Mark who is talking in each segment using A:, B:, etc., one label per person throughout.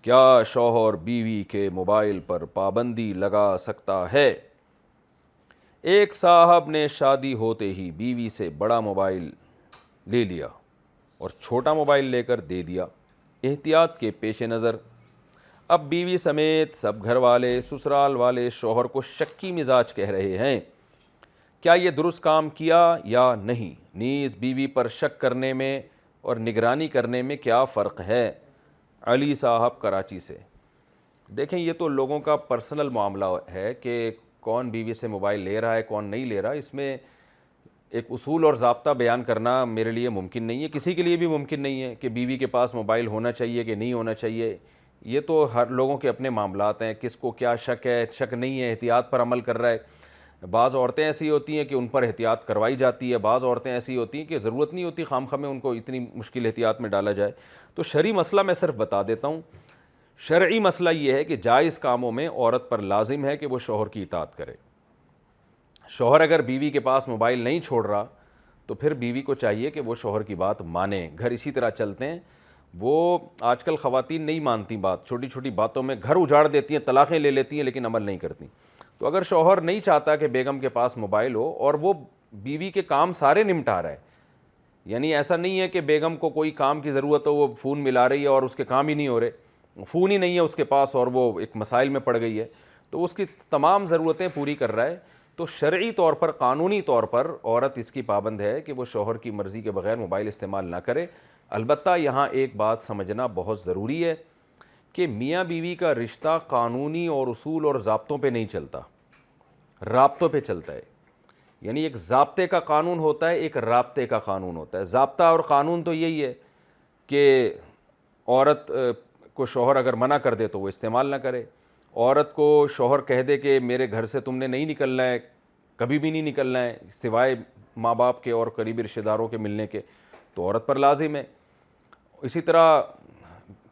A: کیا شوہر بیوی کے موبائل پر پابندی لگا سکتا ہے؟ ایک صاحب نے شادی ہوتے ہی بیوی سے بڑا موبائل لے لیا اور چھوٹا موبائل لے کر دے دیا۔ احتیاط کے پیش نظر اب بیوی سمیت سب گھر والے، سسرال والے شوہر کو شکی مزاج کہہ رہے ہیں۔ کیا یہ درست کام کیا یا نہیں؟ نیز بیوی پر شک کرنے میں اور نگرانی کرنے میں کیا فرق ہے؟ علی صاحب کراچی سے۔ دیکھیں، یہ تو لوگوں کا پرسنل معاملہ ہے کہ کون بیوی سے موبائل لے رہا ہے، کون نہیں لے رہا۔ اس میں ایک اصول اور ضابطہ بیان کرنا میرے لیے ممکن نہیں ہے، کسی کے لیے بھی ممکن نہیں ہے کہ بیوی کے پاس موبائل ہونا چاہیے کہ نہیں ہونا چاہیے۔ یہ تو ہر لوگوں کے اپنے معاملات ہیں، کس کو کیا شک ہے، شک نہیں ہے، احتیاط پر عمل کر رہا ہے۔ بعض عورتیں ایسی ہوتی ہیں کہ ان پر احتیاط کروائی جاتی ہے، بعض عورتیں ایسی ہوتی ہیں کہ ضرورت نہیں ہوتی خام میں ان کو اتنی مشکل احتیاط میں ڈالا جائے۔ تو شرعی مسئلہ میں صرف بتا دیتا ہوں۔ شرعی مسئلہ یہ ہے کہ جائز کاموں میں عورت پر لازم ہے کہ وہ شوہر کی اطاعت کرے۔ شوہر اگر بیوی کے پاس موبائل نہیں چھوڑ رہا تو پھر بیوی کو چاہیے کہ وہ شوہر کی بات مانے۔ گھر اسی طرح چلتے ہیں۔ وہ آج کل خواتین نہیں مانتی بات، چھوٹی چھوٹی باتوں میں گھر اجاڑ دیتی ہیں، طلاقیں لے لیتی ہیں، لیکن عمل نہیں کرتی۔ تو اگر شوہر نہیں چاہتا کہ بیگم کے پاس موبائل ہو اور وہ بیوی کے کام سارے نمٹا رہا ہے، یعنی ایسا نہیں ہے کہ بیگم کو کوئی کام کی ضرورت ہو، وہ فون ملا رہی ہے اور اس کے کام ہی نہیں ہو رہے، فون ہی نہیں ہے اس کے پاس اور وہ ایک مسائل میں پڑ گئی ہے، تو اس کی تمام ضرورتیں پوری کر رہا ہے، تو شرعی طور پر، قانونی طور پر عورت اس کی پابند ہے کہ وہ شوہر کی مرضی کے بغیر موبائل استعمال نہ کرے۔ البتہ یہاں ایک بات سمجھنا بہت ضروری ہے کہ میاں بیوی کا رشتہ قانونی اور اصول اور ضابطوں پہ نہیں چلتا، رابطوں پہ چلتا ہے۔ یعنی ایک ضابطے کا قانون ہوتا ہے، ایک رابطے کا قانون ہوتا ہے۔ ضابطہ اور قانون تو یہی ہے کہ عورت کو شوہر اگر منع کر دے تو وہ استعمال نہ کرے، عورت کو شوہر کہہ دے کہ میرے گھر سے تم نے نہیں نکلنا ہے، کبھی بھی نہیں نکلنا ہے سوائے ماں باپ کے اور قریبی رشتہ داروں کے ملنے کے، تو عورت پر لازم ہے۔ اسی طرح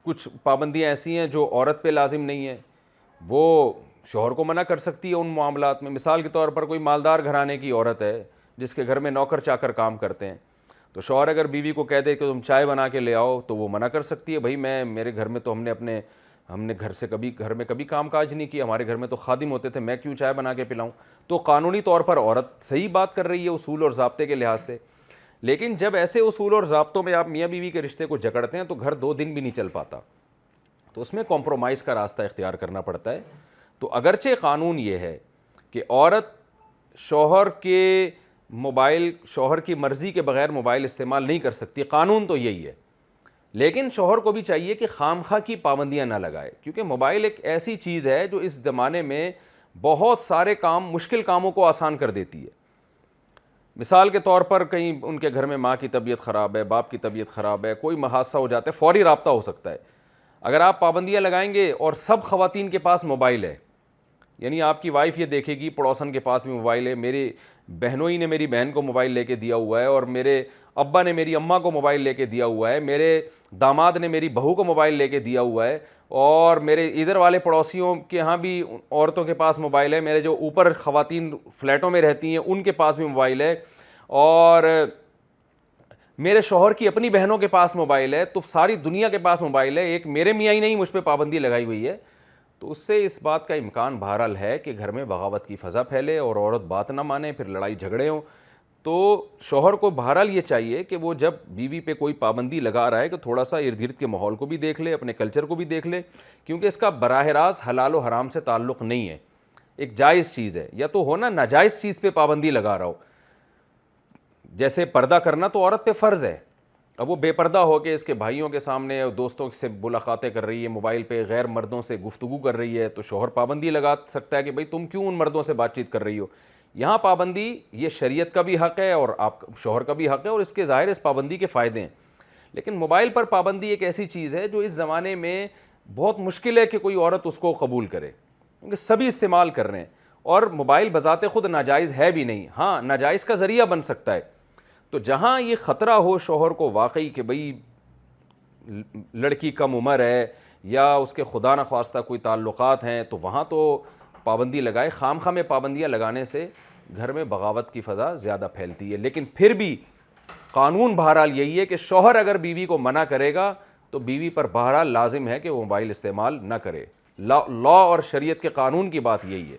A: کچھ پابندیاں ایسی ہیں جو عورت پہ لازم نہیں ہیں، وہ شوہر کو منع کر سکتی ہے ان معاملات میں۔ مثال کے طور پر کوئی مالدار گھرانے کی عورت ہے جس کے گھر میں نوکر چاکر کام کرتے ہیں، تو شوہر اگر بیوی کو کہہ دے کہ تم چائے بنا کے لے آؤ تو وہ منع کر سکتی ہے، بھائی میرے گھر میں تو ہم نے گھر میں کبھی کام کاج نہیں کیا، ہمارے گھر میں تو خادم ہوتے تھے، میں کیوں چائے بنا کے پلاؤں؟ تو قانونی طور پر عورت صحیح بات کر رہی ہے اصول اور ضابطے کے لحاظ سے۔ لیکن جب ایسے اصول اور ضابطوں میں آپ میاں بیوی کے رشتے کو جکڑتے ہیں تو گھر 2 دن بھی نہیں چل پاتا، تو اس میں کمپرومائز کا راستہ اختیار کرنا پڑتا ہے۔ تو اگرچہ قانون یہ ہے کہ عورت شوہر کی مرضی کے بغیر موبائل استعمال نہیں کر سکتی، قانون تو یہی ہے، لیکن شوہر کو بھی چاہیے کہ خام خواہ کی پابندیاں نہ لگائے، کیونکہ موبائل ایک ایسی چیز ہے جو اس زمانے میں بہت سارے مشکل کاموں کو آسان کر دیتی ہے۔ مثال کے طور پر کہیں ان کے گھر میں ماں کی طبیعت خراب ہے، باپ کی طبیعت خراب ہے، کوئی حادثہ ہو جاتا ہے، فوری رابطہ ہو سکتا ہے۔ اگر آپ پابندیاں لگائیں گے اور سب خواتین کے پاس موبائل ہے، یعنی آپ کی وائف یہ دیکھے گی پڑوسن کے پاس بھی موبائل ہے، میری بہنوئی نے میری بہن کو موبائل لے کے دیا ہوا ہے، اور میرے ابا نے میری اماں کو موبائل لے کے دیا ہوا ہے، میرے داماد نے میری بہو کو موبائل لے کے دیا ہوا ہے، اور میرے ادھر والے پڑوسیوں کے ہاں بھی عورتوں کے پاس موبائل ہے، میرے جو اوپر خواتین فلیٹوں میں رہتی ہیں ان کے پاس بھی موبائل ہے، اور میرے شوہر کی اپنی بہنوں کے پاس موبائل ہے، تو ساری دنیا کے پاس موبائل ہے، ایک میرے میاں ہی نہیں مجھ پہ پابندی لگائی ہوئی ہے، تو اس سے اس بات کا امکان بہرحال ہے کہ گھر میں بغاوت کی فضا پھیلے اور عورت بات نہ مانے، پھر لڑائی جھگڑے ہوں۔ تو شوہر کو بہرحال یہ چاہیے کہ وہ جب بیوی پہ کوئی پابندی لگا رہا ہے کہ تھوڑا سا ارد گرد کے ماحول کو بھی دیکھ لے، اپنے کلچر کو بھی دیکھ لے، کیونکہ اس کا براہ راست حلال و حرام سے تعلق نہیں ہے، ایک جائز چیز ہے۔ یا تو ہو نا ناجائز چیز پہ پابندی لگا رہا ہو، جیسے پردہ کرنا تو عورت پہ فرض ہے، اب وہ بے پردہ ہو کے اس کے بھائیوں کے سامنے دوستوں سے ملاقاتیں کر رہی ہے، موبائل پہ غیر مردوں سے گفتگو کر رہی ہے، تو شوہر پابندی لگا سکتا ہے کہ بھائی تم کیوں ان مردوں سے بات چیت کر رہی ہو۔ یہاں پابندی یہ شریعت کا بھی حق ہے اور آپ شوہر کا بھی حق ہے، اور اس کے ظاہر اس پابندی کے فائدے ہیں۔ لیکن موبائل پر پابندی ایک ایسی چیز ہے جو اس زمانے میں بہت مشکل ہے کہ کوئی عورت اس کو قبول کرے، کیونکہ سبھی استعمال کر رہے ہیں، اور موبائل بذات خود ناجائز ہے بھی نہیں، ہاں ناجائز کا ذریعہ بن سکتا ہے۔ تو جہاں یہ خطرہ ہو شوہر کو واقعی کہ بھئی لڑکی کم عمر ہے یا اس کے خدا نخواستہ کوئی تعلقات ہیں، تو وہاں تو پابندی لگائے۔ خام خواہ میں پابندیاں لگانے سے گھر میں بغاوت کی فضا زیادہ پھیلتی ہے۔ لیکن پھر بھی قانون بہرحال یہی ہے کہ شوہر اگر بیوی کو منع کرے گا تو بیوی پر بہرحال لازم ہے کہ وہ موبائل استعمال نہ کرے. لا اور شریعت کے قانون کی بات یہی ہے.